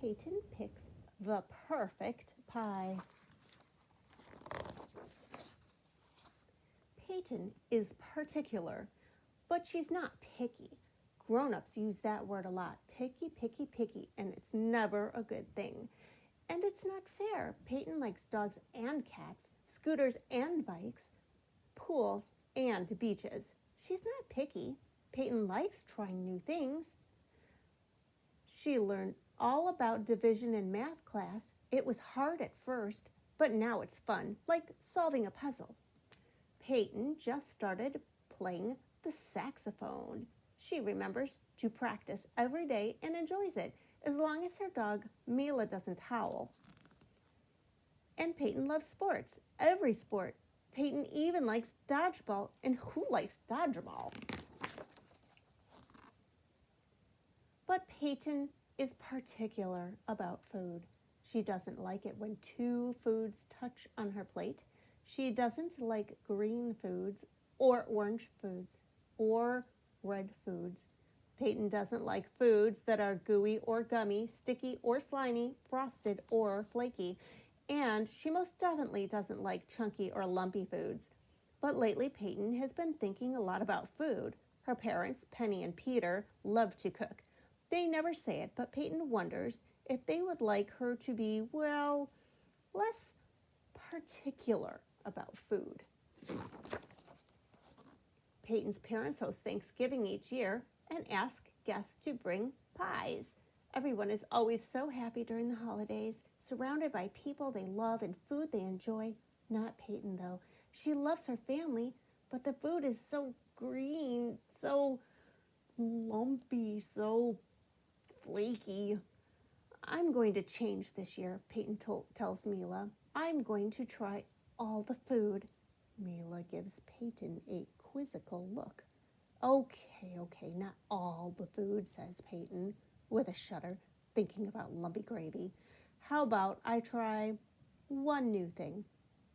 Peyton picks the perfect pie. Peyton is particular, but she's not picky. Grown-ups use that word a lot. Picky, picky, picky, and it's never a good thing. And it's not fair. Peyton likes dogs and cats, scooters and bikes, pools and beaches. She's not picky. Peyton likes trying new things. She learned all about division in math class. It was hard at first, but now it's fun, like solving a puzzle. Peyton just started playing the saxophone. She remembers to practice every day and enjoys it, as long as her dog Mila doesn't howl. And Peyton loves sports, every sport. Peyton even likes dodgeball, and who likes dodgeball? But Peyton is particular about food. She doesn't like it when two foods touch on her plate. She doesn't like green foods or orange foods or red foods. Peyton doesn't like foods that are gooey or gummy, sticky or slimy, frosted or flaky. And she most definitely doesn't like chunky or lumpy foods. But lately, Peyton has been thinking a lot about food. Her parents, Penny and Peter, love to cook. They never say it, but Peyton wonders if they would like her to be, well, less particular about food. Peyton's parents host Thanksgiving each year and ask guests to bring pies. Everyone is always so happy during the holidays, surrounded by people they love and food they enjoy. Not Peyton, though. She loves her family, but the food is so green, so lumpy, so flaky. I'm going to change this year, Peyton tells Mila. I'm going to try all the food. Mila gives Peyton a quizzical look. Okay, not all the food, says Peyton, with a shudder, thinking about lumpy gravy. How about I try one new thing?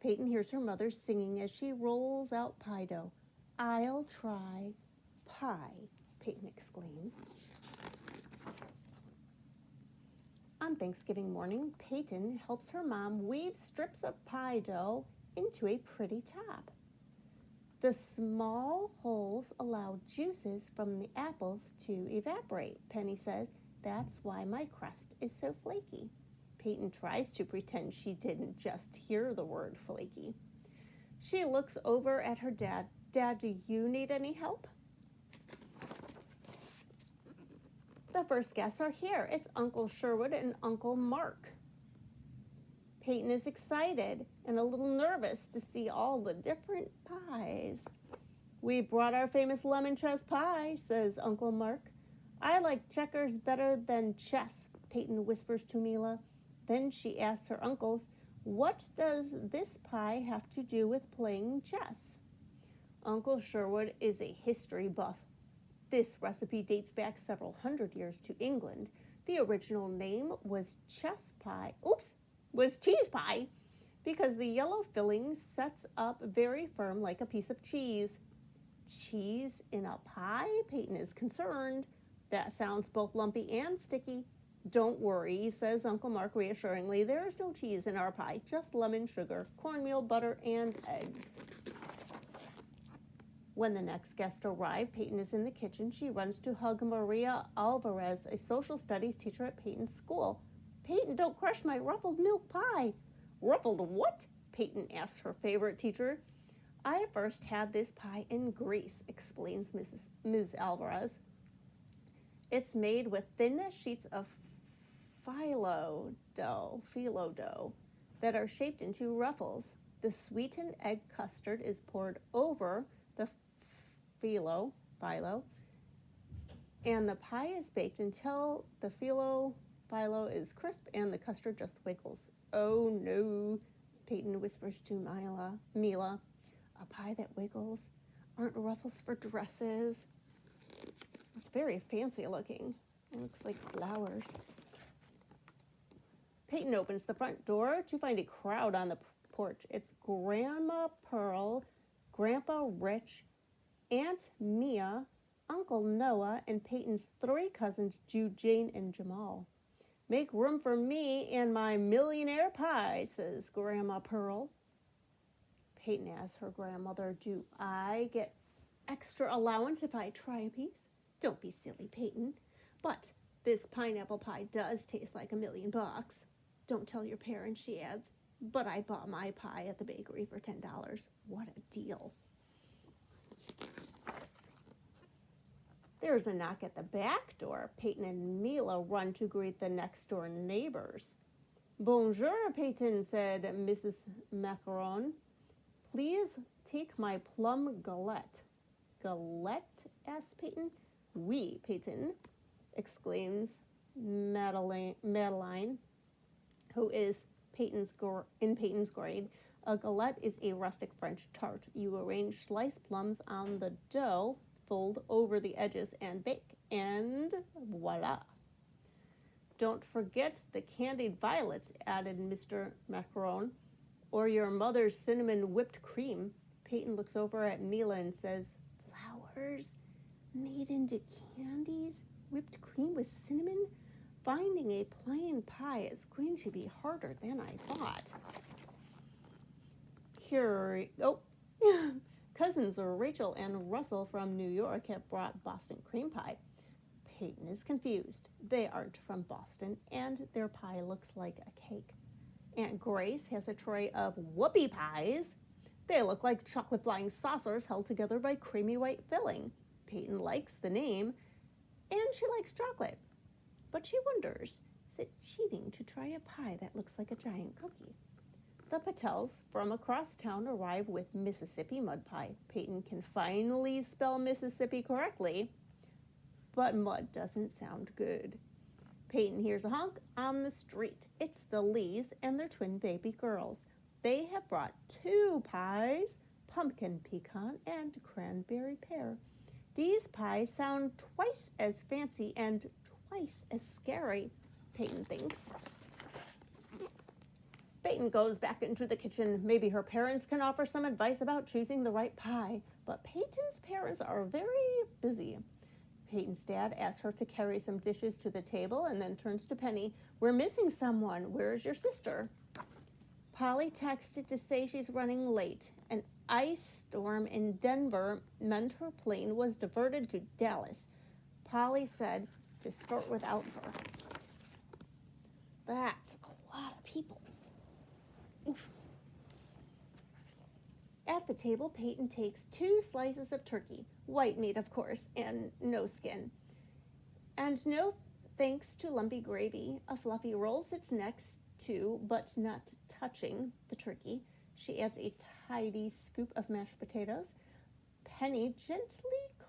Peyton hears her mother singing as she rolls out pie dough. I'll try pie, Peyton exclaims. On Thanksgiving morning, Peyton helps her mom weave strips of pie dough into a pretty top. The small holes allow juices from the apples to evaporate, Penny says. That's why my crust is so flaky. Peyton tries to pretend she didn't just hear the word flaky. She looks over at her dad. Dad, do you need any help? The first guests are here. It's Uncle Sherwood and Uncle Mark. Peyton is excited and a little nervous to see all the different pies. We brought our famous lemon chess pie, says Uncle Mark. I like checkers better than chess, Peyton whispers to Mila. Then she asks her uncles, what does this pie have to do with playing chess? Uncle Sherwood is a history buff. This recipe dates back several hundred years to England. The original name was cheese pie, because the yellow filling sets up very firm like a piece of cheese. Cheese in a pie? Peyton is concerned. That sounds both lumpy and sticky. Don't worry, says Uncle Mark reassuringly. There is no cheese in our pie, just lemon, sugar, cornmeal, butter, and eggs. When the next guest arrives, Peyton is in the kitchen. She runs to hug Maria Alvarez, a social studies teacher at Peyton's school. Peyton, don't crush my ruffled milk pie. Ruffled what? Peyton asks her favorite teacher. I first had this pie in Greece, explains Ms. Alvarez. It's made with thin sheets of phyllo dough that are shaped into ruffles. The sweetened egg custard is poured over the phyllo, and the pie is baked until the phyllo is crisp and the custard just wiggles. Oh no, Peyton whispers to Mila. A pie that wiggles? Aren't ruffles for dresses? It's very fancy looking. It looks like flowers. Peyton opens the front door to find a crowd on the porch. It's Grandma Pearl, Grandpa Rich, Aunt Mia, Uncle Noah, and Peyton's three cousins, Jude, Jane, and Jamal. Make room for me and my millionaire pie, says Grandma Pearl. Peyton asks her grandmother, do I get extra allowance if I try a piece? Don't be silly, Peyton. But this pineapple pie does taste like $1,000,000. Don't tell your parents, she adds. But I bought my pie at the bakery for $10. What a deal. There's a knock at the back door. Peyton and Mila run to greet the next door neighbors. Bonjour, Peyton, said Mrs. Macaron. Please take my plum galette. Galette? Asked Peyton. Oui, Peyton, exclaims Madeline, who is in Peyton's grade. A galette is a rustic French tart. You arrange sliced plums on the dough, fold over the edges, and bake. And voila. Don't forget the candied violets, added Mr. Macaron, or your mother's cinnamon whipped cream. Peyton looks over at Mila and says, flowers made into candies? Whipped cream with cinnamon? Finding a plain pie is going to be harder than I thought. Cousins Rachel and Russell from New York have brought Boston cream pie. Peyton is confused. They aren't from Boston, and their pie looks like a cake. Aunt Grace has a tray of whoopie pies. They look like chocolate flying saucers held together by creamy white filling. Peyton likes the name, and she likes chocolate. But she wonders, is it cheating to try a pie that looks like a giant cookie? The Patels from across town arrive with Mississippi mud pie. Peyton can finally spell Mississippi correctly, but mud doesn't sound good. Peyton hears a honk on the street. It's the Lees and their twin baby girls. They have brought 2 pies, pumpkin pecan and cranberry pear. These pies sound twice as fancy and twice as scary, Peyton thinks. Peyton goes back into the kitchen. Maybe her parents can offer some advice about choosing the right pie, but Peyton's parents are very busy. Peyton's dad asks her to carry some dishes to the table and then turns to Penny. We're missing someone. Where's your sister? Polly texted to say she's running late. An ice storm in Denver meant her plane was diverted to Dallas. Polly said to start without her. That's a lot of people. Oof. At the table, Peyton takes 2 slices of turkey, white meat, of course, and no skin. And no thanks to lumpy gravy, a fluffy roll sits next to, but not touching, the turkey. She adds a tidy scoop of mashed potatoes. Penny gently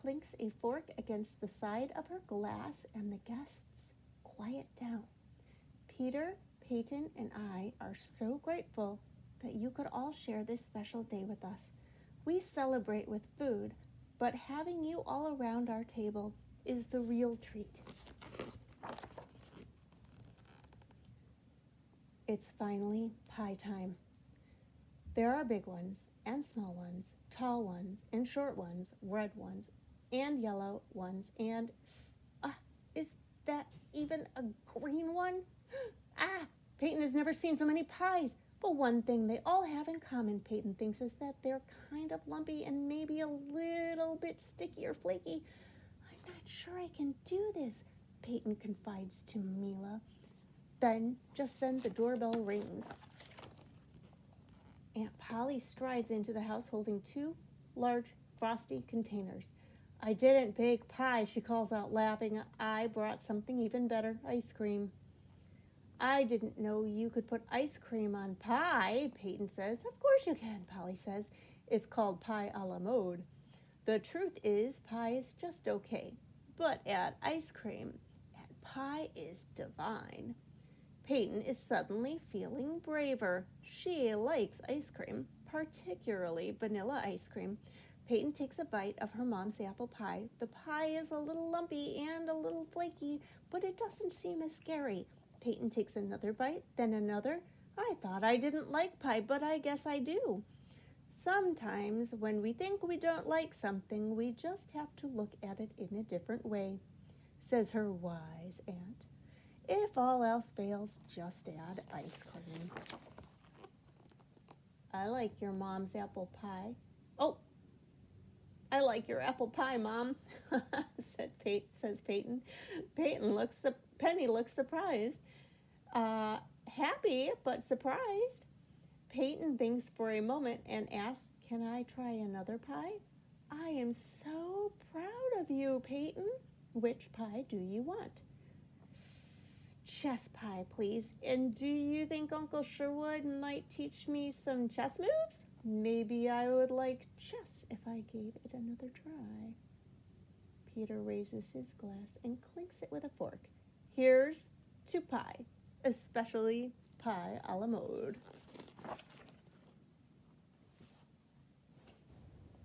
clinks a fork against the side of her glass, and the guests quiet down. Peter, Peyton, and I are so grateful that you could all share this special day with us. We celebrate with food, but having you all around our table is the real treat. It's finally pie time. There are big ones and small ones, tall ones and short ones, red ones and yellow ones, and is that even a green one? Peyton has never seen so many pies. But one thing they all have in common, Peyton thinks, is that they're kind of lumpy and maybe a little bit sticky or flaky. I'm not sure I can do this, Peyton confides to Mila. Just then, the doorbell rings. Aunt Polly strides into the house holding 2 large frosty containers. I didn't bake pie, she calls out, laughing. I brought something even better, ice cream. I didn't know you could put ice cream on pie, Peyton says. Of course you can, Polly says. It's called pie a la mode. The truth is, pie is just okay, but add ice cream, and pie is divine. Peyton is suddenly feeling braver. She likes ice cream, particularly vanilla ice cream. Peyton takes a bite of her mom's apple pie. The pie is a little lumpy and a little flaky, but it doesn't seem as scary. Peyton takes another bite, then another. I thought I didn't like pie, but I guess I do. Sometimes when we think we don't like something, we just have to look at it in a different way, says her wise aunt. If all else fails, just add ice cream. I like your mom's apple pie. Oh, I like your apple pie, Mom, says Peyton. Penny looks surprised. Happy, but surprised. Peyton thinks for a moment and asks, "Can I try another pie?" "I am so proud of you, Peyton. Which pie do you want?" "Chess pie, please. And do you think Uncle Sherwood might teach me some chess moves? Maybe I would like chess if I gave it another try." Peter raises his glass and clinks it with a fork. "Here's to pie, especially pie a la mode."